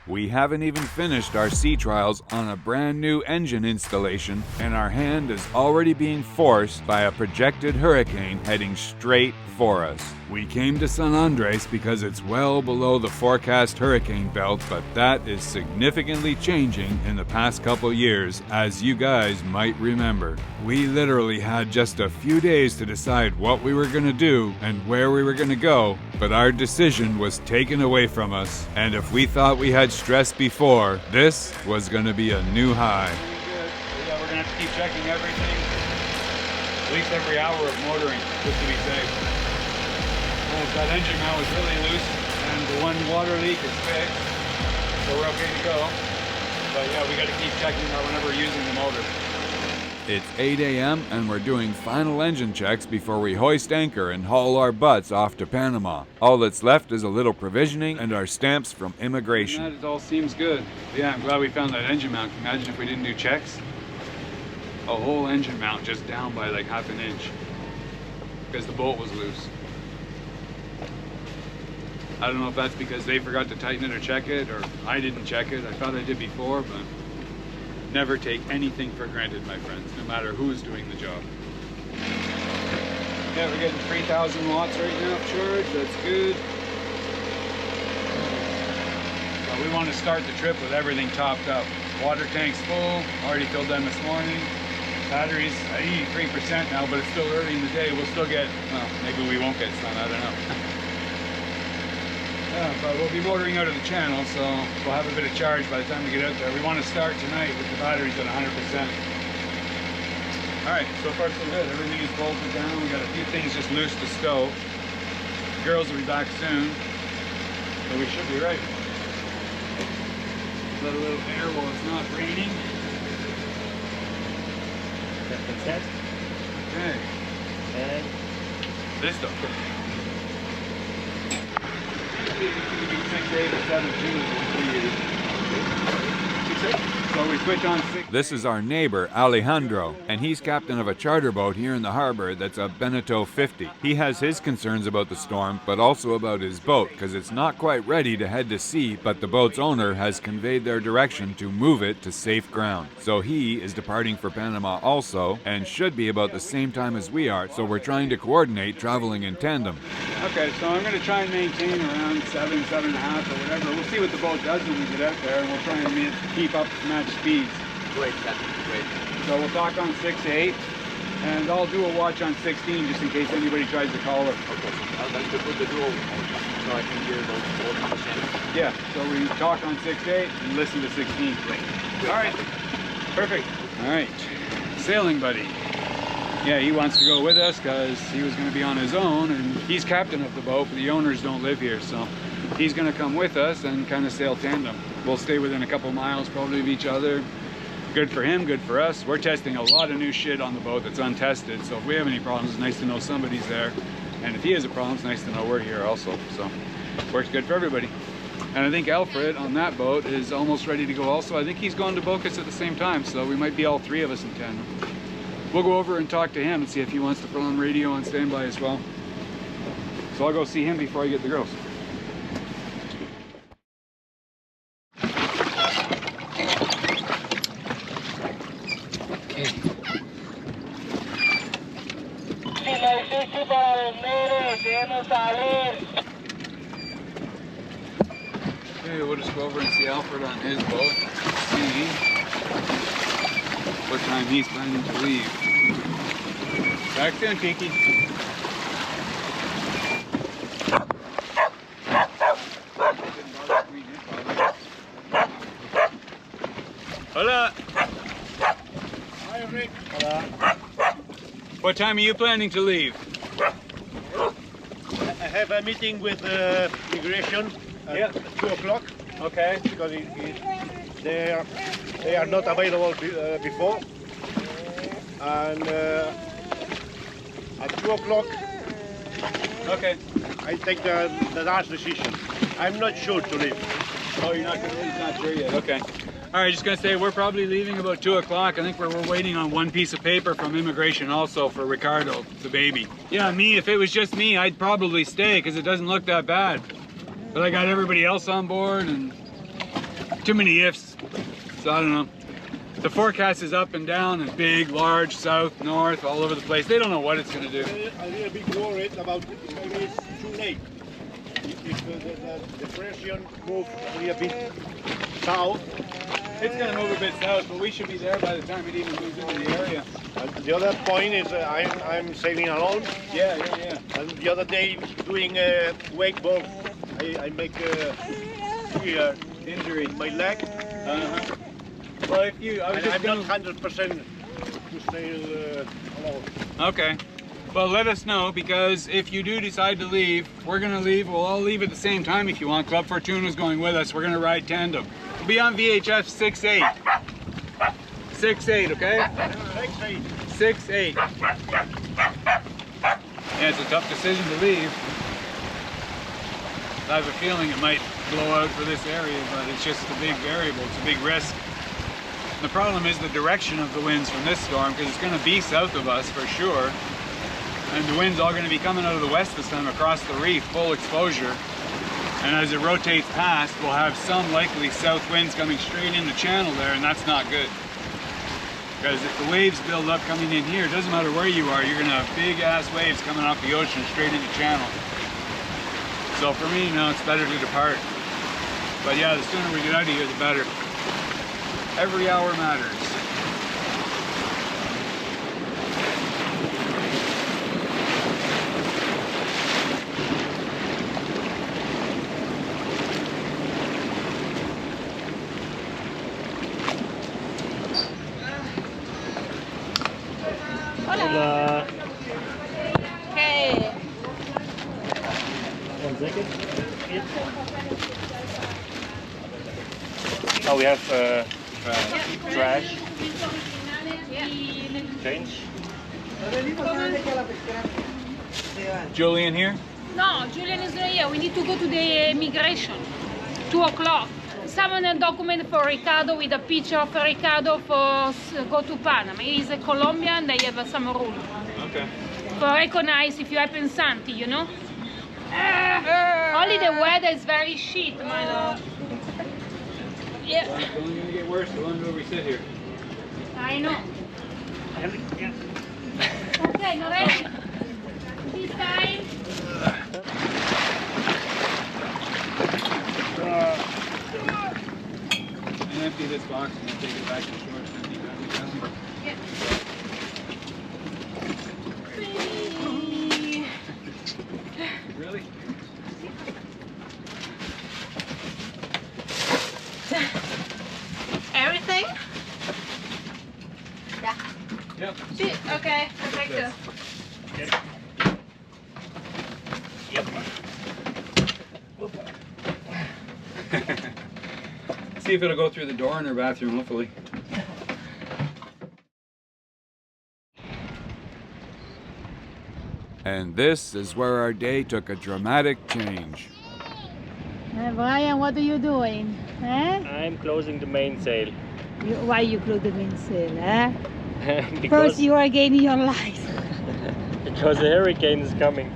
We haven't even finished our sea trials on a brand new engine installation, and our hand is already being forced by a projected hurricane heading straight for us. We came to San Andres because it's well below the forecast hurricane belt, but that is significantly changing in the past couple years, as you guys might remember. We literally had just a few days to decide what we were going to do and where we were going to go, but our decision was taken away from us, and if we thought we had stress before, this was going to be a new high. Yeah, we're going to have to keep checking everything, at least every hour of motoring, just to be safe. That engine mount was really loose, and the one water leak is fixed, so we're okay to go. But yeah, we got to keep checking that whenever we're using the motor. It's 8 a.m. and we're doing final engine checks before we hoist anchor and haul our butts off to Panama. All that's left is a little provisioning and our stamps from immigration. And that all seems good. Yeah, I'm glad we found that engine mount. Can you imagine if we didn't do checks? A whole engine mount just down by like half an inch because the bolt was loose. I don't know if that's because they forgot to tighten it or check it, or I didn't check it. I thought I did before, but never take anything for granted, my friends, no matter who's doing the job. Yeah, we're getting 3,000 watts right now of charge. That's good. But we want to start the trip with everything topped up. Water tank's full. Already filled them this morning. Batteries at 83% now, but it's still early in the day. We'll still get, well, maybe we won't get sun. I don't know. Yeah, but we'll be motoring out of the channel, so we'll have a bit of charge by the time we get out there. We want to start tonight with the batteries at 100%. Alright, so far so good. Everything is bolted down. We got a few things just loose to stow. The girls will be back soon, so we should be right. Let a little air while it's not raining. That's set. Okay. And This stuff. 6, 8, or 7 So we switch on 6. This is our neighbor, Alejandro, and he's captain of a charter boat here in the harbor that's a Beneteau 50. He has his concerns about the storm, but also about his boat, because it's not quite ready to head to sea, but the boat's owner has conveyed their direction to move it to safe ground. So he is departing for Panama also, and should be about the same time as we are, so we're trying to coordinate traveling in tandem. Okay, so I'm going to try and maintain around 7, 7.5 or whatever. We'll see what the boat does when we get out there, and we'll try and keep up match speeds. great, that's great. So we'll talk on 6, 8, and I'll do a watch on 16 just in case anybody tries to call her. Okay, I'll like to put the dual so I can hear those 40%. Yeah, so we talk on 6, 8 and listen to 16. Great. All right, perfect. All right, sailing buddy. Yeah, he wants to go with us because he was going to be on his own, and he's captain of the boat, but the owners don't live here, so he's going to come with us and kind of sail tandem. We'll stay within a couple miles probably of each other. Good for him, good for us. We're testing a lot of new shit on the boat that's untested, so if we have any problems, it's nice to know somebody's there. And if he has a problem, it's nice to know we're here also. So works good for everybody. And I think Alfred on that boat is almost ready to go also. I think he's going to Bocas at the same time, so we might be all three of us in tandem. We'll go over and talk to him and see if he wants to put on radio on standby as well. So I'll go see him before I get the girls. Okay, we'll just go over and see Alfred on his boat. See what time he's planning to leave. Back soon, Kiki. Hola. Hi, Rick. Hola. What time are you planning to leave? I have a meeting with immigration at 2 o'clock. Okay. Because they are not available before. And at 2 o'clock, Okay. I take the last decision. I'm not sure to leave. Oh, you're not gonna leave? Not sure yet. Okay. All right, just gonna say we're probably leaving about 2 o'clock. I think we're waiting on one piece of paper from immigration also for Ricardo, the baby. Yeah, me, if it was just me, I'd probably stay because it doesn't look that bad. But I got everybody else on board and too many ifs. So I don't know. The forecast is up and down and big, large, south, north, all over the place. They don't know what it's going to do. I'm a little bit worried about maybe it's too late. If the depression moves a little bit south. It's going to move a bit south, but we should be there by the time it even moves into the area. The other point is I'm sailing alone. Yeah. And the other day doing a wakeboard, I make a severe Injury. in my leg. Well, if you, I was just I'm gonna... not 100% to sail alone. Okay. Well, let us know, because if you do decide to leave, we're going to leave. We'll all leave at the same time if you want. Club Fortuna's going with us. We're going to ride tandem. We'll be on VHF 6-8. 6-8, okay? 6-8. Yeah, it's a tough decision to leave. I have a feeling it might blow out for this area, but it's just a big variable. It's a big risk. The problem is the direction of the winds from this storm, because it's going to be south of us for sure. And the wind's all going to be coming out of the west this time across the reef, full exposure. And as it rotates past, we'll have some likely south winds coming straight in the channel there, and that's not good. Because if the waves build up coming in here, it doesn't matter where you are, you're going to have big ass waves coming off the ocean straight into channel. So for me, no, it's better to depart. But yeah, the sooner we get out of here, the better. Every hour matters. Hola. Hey. 1 second. Oh, we have trash. Change. Julian here? No, Julian is not here. We need to go to the immigration. 2 o'clock. Someone a document for Ricardo with a picture of Ricardo for go to Panama. He's a Colombian. They have some rule. Okay. For recognize if you happen something, you know. Only the weather is very shit, my lord. Yeah. It's only going to get worse the longer we sit here. I know. Okay, no ready. This time. And empty this box and then take it back to shore. Yeah. Really? Everything? Yeah. Yep. Sí, okay, perfecto. See if it'll go through the door in her bathroom, hopefully. And this is where our day took a dramatic change. Brian, what are you doing? Eh? I'm closing the mainsail. Why you close the mainsail? Eh? because, First you are gaining your life. because a hurricane is coming.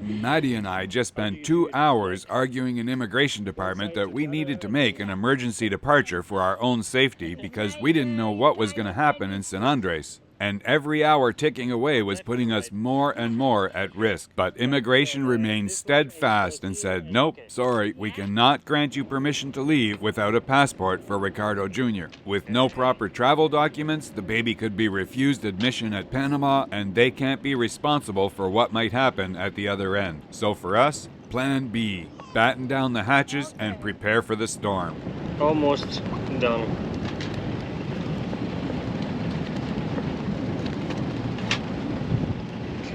Maddie and I just spent 2 hours arguing in immigration department that we needed to make an emergency departure for our own safety because we didn't know what was going to happen in San Andres. And every hour ticking away was putting us more and more at risk. But immigration remained steadfast and said, nope, sorry, we cannot grant you permission to leave without a passport for Ricardo Jr. With no proper travel documents, the baby could be refused admission at Panama, and they can't be responsible for what might happen at the other end. So for us, plan B, batten down the hatches and prepare for the storm. Almost done.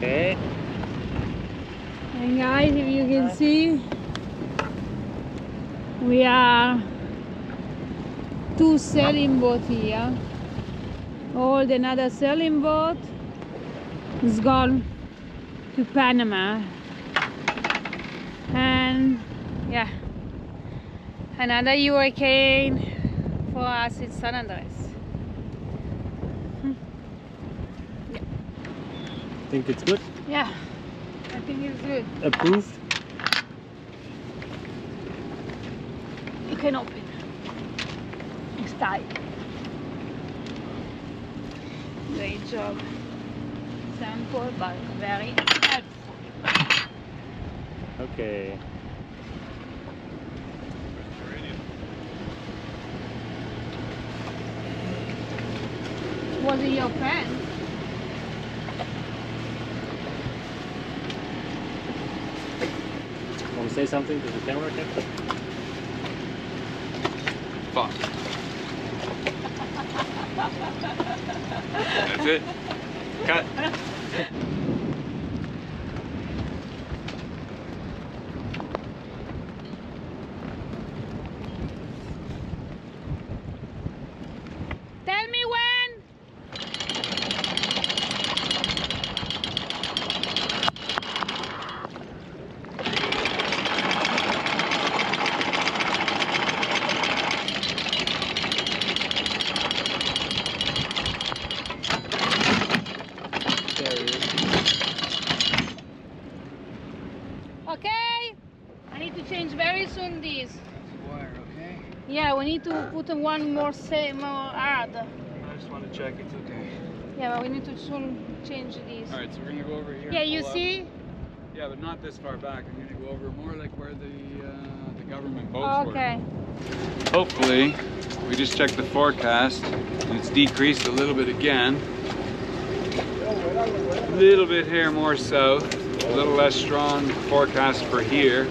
Okay. And guys, if you can see, we are 2 sailing boats here. Old another sailing boat is gone to Panama. And yeah, another hurricane for us in San Andres. Think it's good? Yeah, I think it's good. Approved? You can open. tight. Great job. Simple but very helpful. Okay. Was it your pen? Want to say something to the camera, Captain? Fuck. That's it. Cut. Tell me when. There it is. Okay. I need to change very soon this. Wire, okay? Yeah, we need to put one more hard. I just want to check it's okay. Yeah, but we need to soon change this. All right, so we're gonna go over here. Yeah, and you pull up. see? Yeah, but not this far back. I'm gonna go over more like where the government boats Okay. were. Hopefully, we just checked the forecast and it's decreased a little bit again. A little bit here more south, a little less strong forecast for here.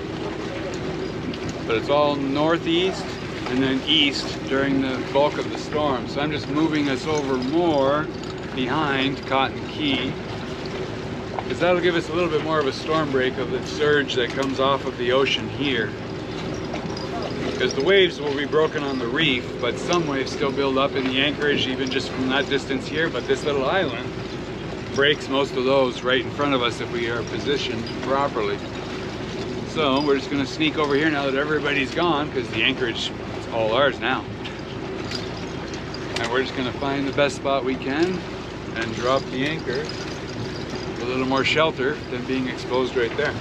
But it's all northeast and then east during the bulk of the storm. So I'm just moving us over more behind Cotton Key, because that'll give us a little bit more of a storm break of the surge that comes off of the ocean here. Because the waves will be broken on the reef, but some waves still build up in the anchorage even just from that distance here. But this little island breaks most of those right in front of us if we are positioned properly. So we're just going to sneak over here now that everybody's gone, because the anchorage is all ours now. And we're just going to find the best spot we can and drop the anchor with a little more shelter than being exposed right there.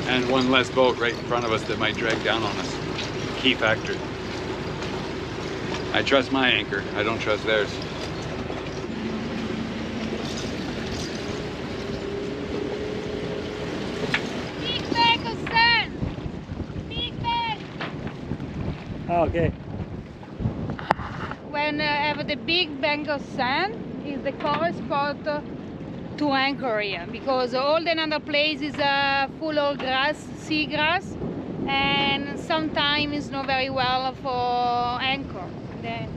And one less boat right in front of us that might drag down on us. Key factor. I trust my anchor, I don't trust theirs. Big bag of sand. Big bag. Oh, okay. When have the big bank of sand is the correct spot to anchor here, because all the other places are full of grass, seagrass, and sometimes it's not very well for anchor. Then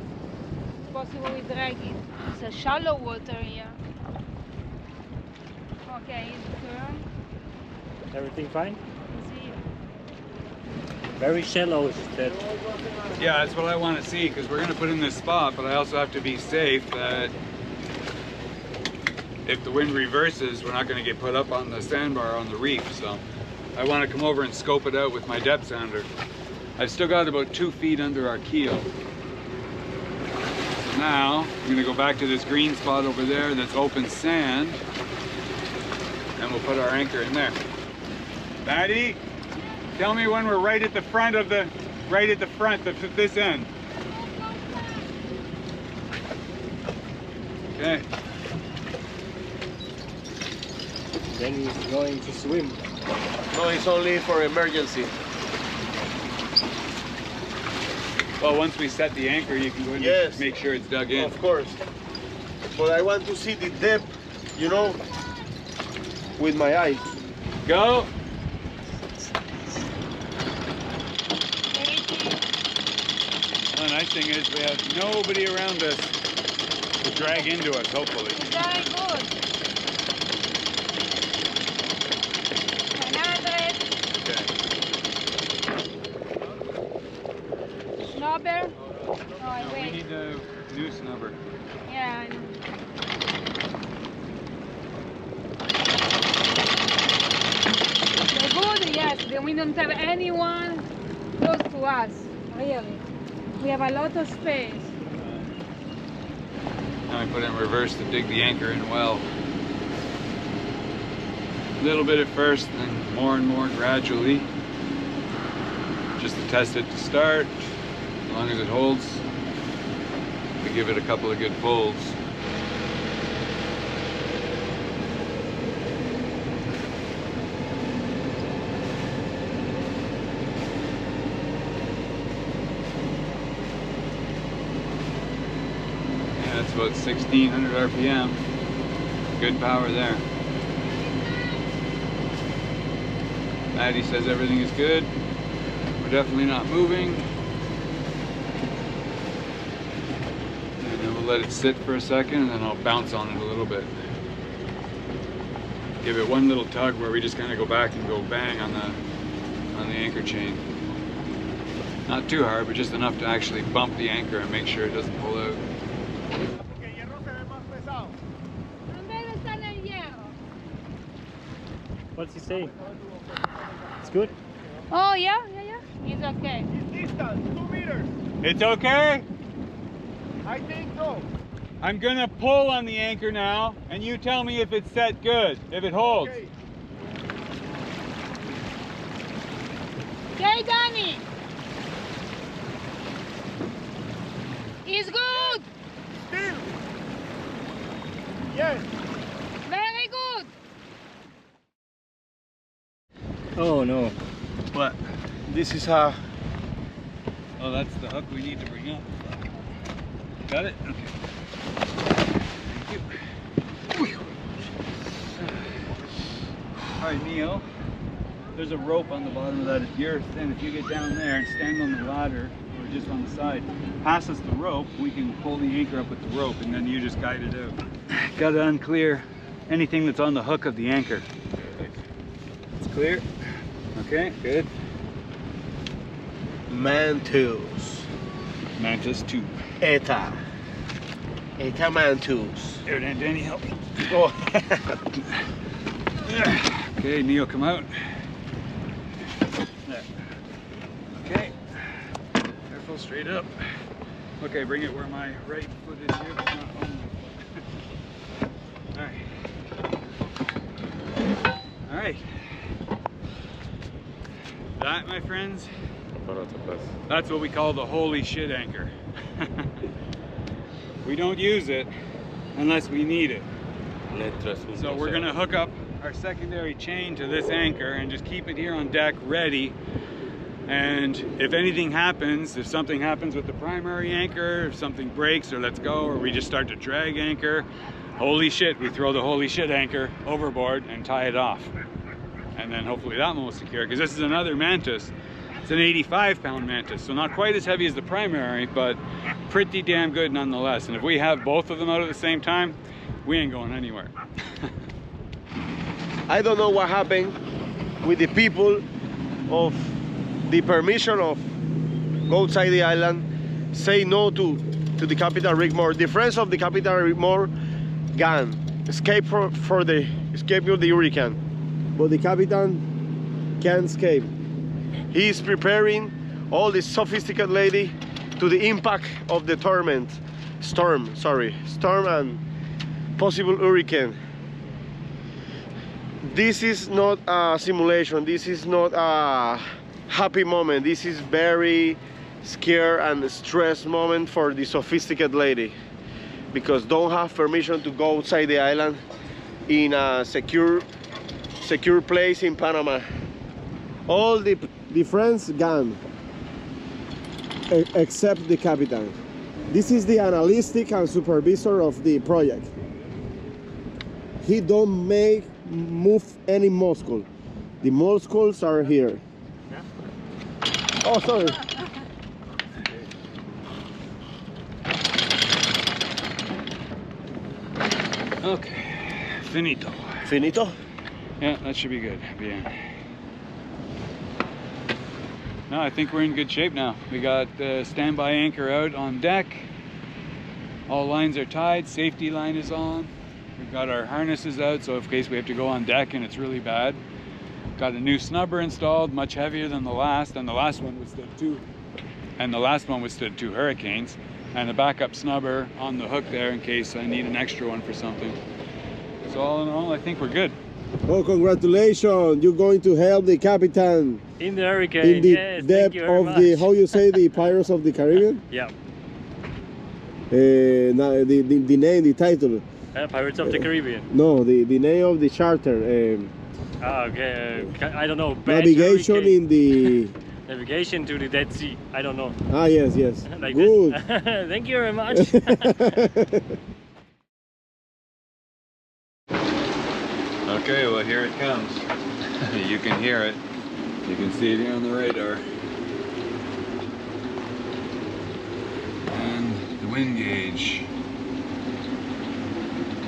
it's possible we drag it. It's a shallow water here. Okay, turn. Everything fine? See. Very shallow, she said. Yeah, that's what I want to see, because we're going to put in this spot, but I also have to be safe that if the wind reverses, we're not going to get put up on the sandbar on the reef. So I want to come over and scope it out with my depth sounder. I've still got about 2 feet under our keel. So now I'm going to go back to this green spot over there that's open sand, and we'll put our anchor in there. Maddie, tell me when we're right at the front of the, this end. Okay. Then he's going to swim. No, it's only for emergency. Well, once we set the anchor, you can go in Yes. and make sure it's dug in. Of course. But I want to see the depth, you know, with my eyes. Go. The nice thing is we have nobody around us to drag into us, hopefully. Very good. 100. Okay. Snobber. Oh, No, we wait. need a new snubber. Yeah, I know. They're good, yes. Then we don't have anyone close to us, really. We have a lot of space. Now we put it in reverse to dig the anchor in well. A little bit at first, then more and more gradually. Just to test it to start. long as it holds, we give it a couple of good pulls. Yeah, that's about 1600 RPM. Good power there. Maddie says everything is good. We're definitely not moving. And then we'll let it sit for a second and then I'll bounce on it a little bit. Give it one little tug where we just kind of go back and go bang on the anchor chain. Not too hard, but just enough to actually bump the anchor and make sure it doesn't pull out. What's he saying? It's good? Oh, yeah. It's okay. It's distance, 2 meters. It's okay? I think so. I'm gonna pull on the anchor now, and you tell me if it's set good, if it holds. Okay. Okay, Danny. It's good. Still. Yes. Very good. Oh no. What? This is a. Oh, that's the hook we need to bring up. Got it? Okay. Thank you. All right, Neil. There's a rope on the bottom of that. If you're thin, if you get down there and stand on the ladder or just on the side, pass us the rope, we can pull the anchor up with the rope and then you just guide it out. Got to unclear anything that's on the hook of the anchor. It's clear. Okay, good. Mantus. Mantis 2. Eta. Eta Mantus. There, Danny, help me. Oh. Okay, Neil, come out. There. Okay. Careful, straight up. Okay, bring it where my right foot is here, but not on my foot. Alright. Alright. That, my friends, that's what we call the holy shit anchor. We don't use it unless we need it. So we're gonna hook up our secondary chain to this anchor and just keep it here on deck ready. And if anything happens, if something happens with the primary anchor, if something breaks or lets go, or we just start to drag anchor, holy shit, we throw the holy shit anchor overboard and tie it off. And then hopefully that one will secure, because this is another Mantis. It's an 85-pound Mantis, so not quite as heavy as the primary, but pretty damn good nonetheless. And if we have both of them out at the same time, we ain't going anywhere. I don't know what happened with the people of the permission of go outside the island, say no to the Captain Rigmore. The friends of the Captain Rigmore gone, escape of the hurricane, but the Captain can't escape. He is preparing all the sophisticated lady to the impact of the storm and possible hurricane. This is not a simulation, this is not a happy moment, this is very scared and stressed moment for the sophisticated lady, because don't have permission to go outside the island in a secure place in Panama. All the friends gone except the captain. This is the analytic and supervisor of the project. He don't move any muscle. The muscles are here. Oh, sorry. Okay, finito. Finito? Yeah, that should be good. Yeah. No, I think we're in good shape now. We got the standby anchor out on deck. All lines are tied, safety line is on. We've got our harnesses out, so in case we have to go on deck and it's really bad. Got a new snubber installed, much heavier than the last, and the last one withstood two hurricanes. And a backup snubber on the hook there in case I need an extra one for something. So all in all, I think we're good. Oh, congratulations! You're going to help the captain In the hurricane. in the Yes, thank depth you very of much. the, how you say, the Pirates of the Caribbean? Yeah. No, the name, the title. Pirates of the Caribbean. No, the name of the charter. Okay. I don't know. Navigation Hurricane. in the. Navigation to the Dead Sea. I don't know. Ah, yes, yes. Like Good. this. Thank you very much. Okay, well here it comes. You can hear it. You can see it here on the radar. And the wind gauge.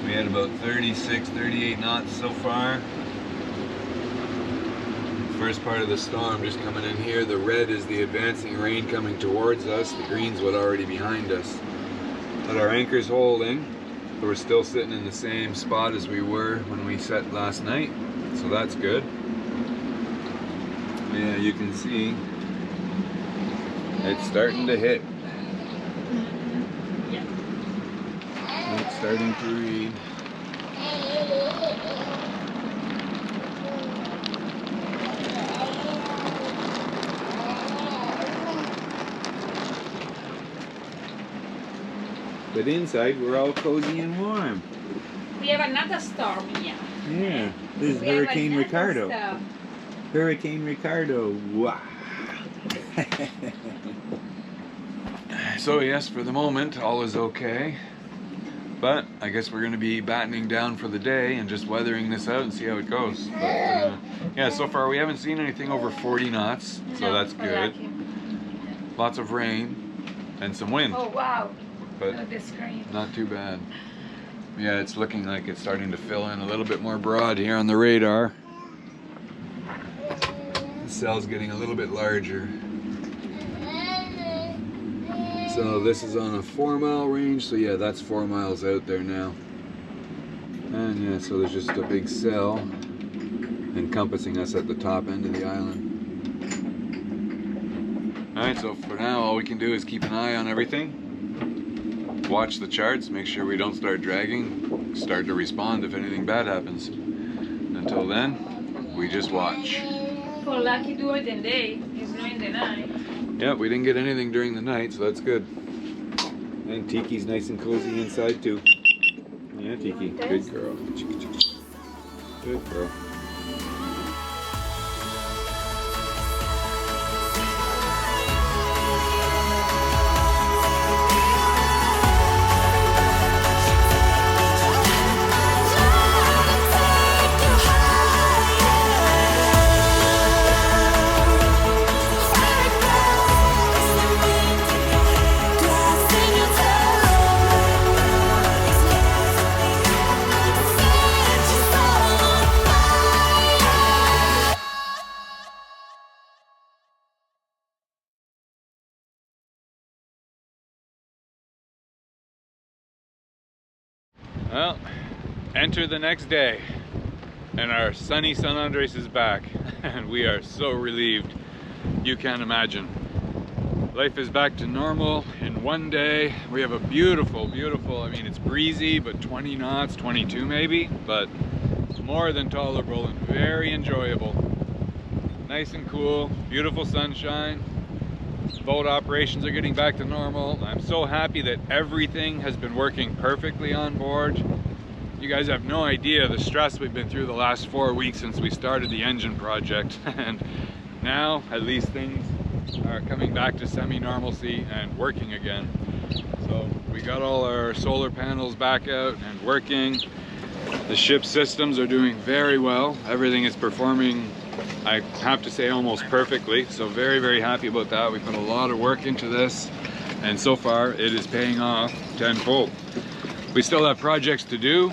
We had about 36, 38 knots so far. First part of the storm just coming in here. The red is the advancing rain coming towards us. The green's what already behind us. But our anchor's holding. We're still sitting in the same spot as we were when we set last night. So that's good. Yeah, you can see it's starting to hit. It's starting to read. But inside we're all cozy and warm. We have another storm here. Yeah, this is We have Hurricane another Ricardo. storm. Hurricane Ricardo. Wow. So yes, for the moment, all is okay. But I guess we're going to be battening down for the day and just weathering this out and see how it goes. But yeah, so far we haven't seen anything over 40 knots, so No, that's we're good. lucky. Lots of rain and some wind, Oh wow. but Look at the screen. not too bad. Yeah, it's looking like it's starting to fill in a little bit more broad here on the radar. The cell's getting a little bit larger. So this is on a 4-mile range, so yeah, that's 4 miles out there now. And yeah, so there's just a big cell encompassing us at the top end of the island. Alright, so for now all we can do is keep an eye on everything. Watch the charts, make sure we don't start dragging, start to respond if anything bad happens. Until then, we just watch. For lucky during the day, it's not in the night. Yeah, we didn't get anything during the night, so that's good. And Tiki's nice and cozy inside too. Yeah, Tiki, good girl. Good girl. Well, enter the next day, and our sunny San Andres is back, and we are so relieved. You can't imagine. Life is back to normal in one day. We have a beautiful, beautiful, I mean, it's breezy, but 20 knots, 22 maybe, but more than tolerable and very enjoyable. Nice and cool, beautiful sunshine. Boat operations are getting back to normal. I'm so happy that everything has been working perfectly on board. You guys have no idea the stress we've been through the last 4 weeks since we started the engine project. And now, at least things are coming back to semi-normalcy and working again. So we got all our solar panels back out and working. The ship's systems are doing very well. Everything is performing, I have to say, almost perfectly. So very, very happy about that. We put a lot of work into this, and so far it is paying off tenfold. We still have projects to do,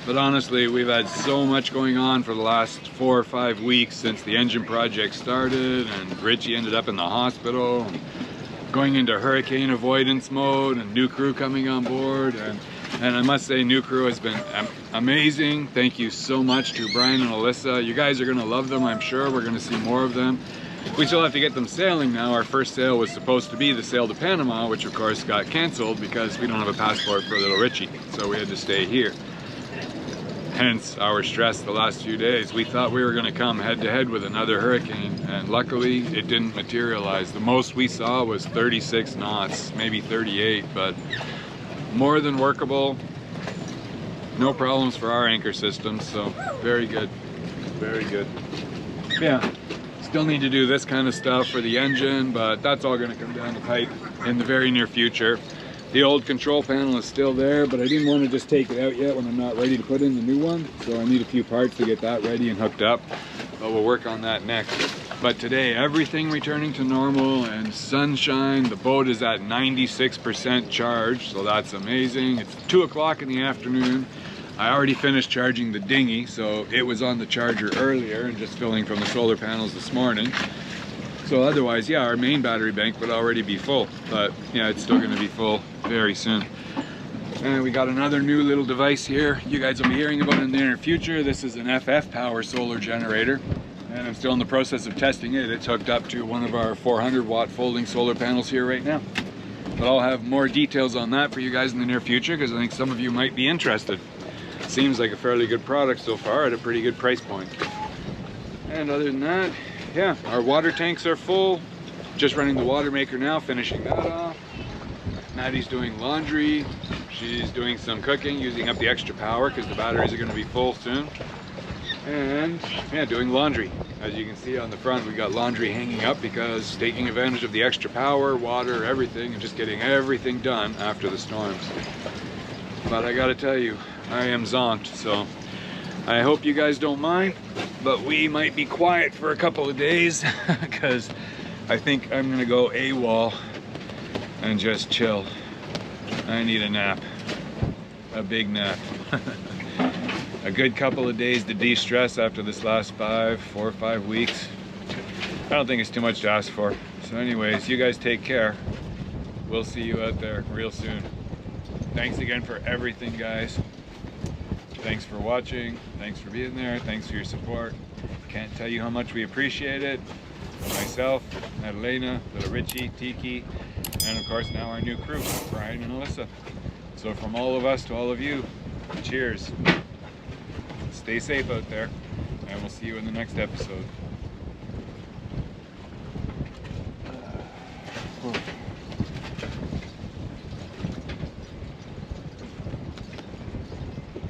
but honestly, we've had so much going on for the last 4 or 5 weeks since the engine project started, and Richie ended up in the hospital, and going into hurricane avoidance mode, and new crew coming on board. And I must say, new crew has been amazing. Thank you so much to Brian and Alyssa. You guys are gonna love them, I'm sure. We're gonna see more of them. We still have to get them sailing now. Our first sail was supposed to be the sail to Panama, which of course got canceled because we don't have a passport for little Richie. So we had to stay here. hence our stress the last few days. We thought we were going to come head to head with another hurricane, and luckily it didn't materialize. The most we saw was 36 knots, maybe 38, but more than workable. No problems for our anchor system, so very good, very good. Yeah, still need to do this kind of stuff for the engine, but that's all going to come down the pipe in the very near future. The old control panel is still there, but I didn't want to just take it out yet when I'm not ready to put in the new one, so I need a few parts to get that ready and hooked up, but we'll work on that next. But today, everything returning to normal and sunshine. The boat is at 96% charge, so that's amazing. It's 2 o'clock in the afternoon. I already finished charging the dinghy, so it was on the charger earlier and just filling from the solar panels this morning. So otherwise, yeah, our main battery bank would already be full, but yeah, it's still going to be full very soon. And we got another new little device here you guys will be hearing about in the near future. This is an FF power solar generator, and I'm still in the process of testing it. It's hooked up to one of our 400 watt folding solar panels here right now. But I'll have more details on that for you guys in the near future, because I think some of you might be interested. It seems like a fairly good product so far at a pretty good price point. And other than that, yeah, our water tanks are full. Just running the water maker now, finishing that off. Maddie's doing laundry. She's doing some cooking, using up the extra power because the batteries are going to be full soon. And yeah, doing laundry. As you can see on the front, we got laundry hanging up because taking advantage of the extra power, water, everything, and just getting everything done after the storms. But I gotta tell you, I am zonked, so I hope you guys don't mind, but we might be quiet for a couple of days because I think I'm gonna go AWOL and just chill. I need a nap, a big nap. A good couple of days to de-stress after this last 4 or 5 weeks. I don't think it's too much to ask for. So anyways, you guys take care. We'll see you out there real soon. Thanks again for everything, guys. Thanks for watching. Thanks for being there. Thanks for your support. Can't tell you how much we appreciate it. Myself, Madalena, Little Richie, Tiki, and of course now our new crew, Brian and Alyssa. So from all of us to all of you, cheers. Stay safe out there, and we'll see you in the next episode.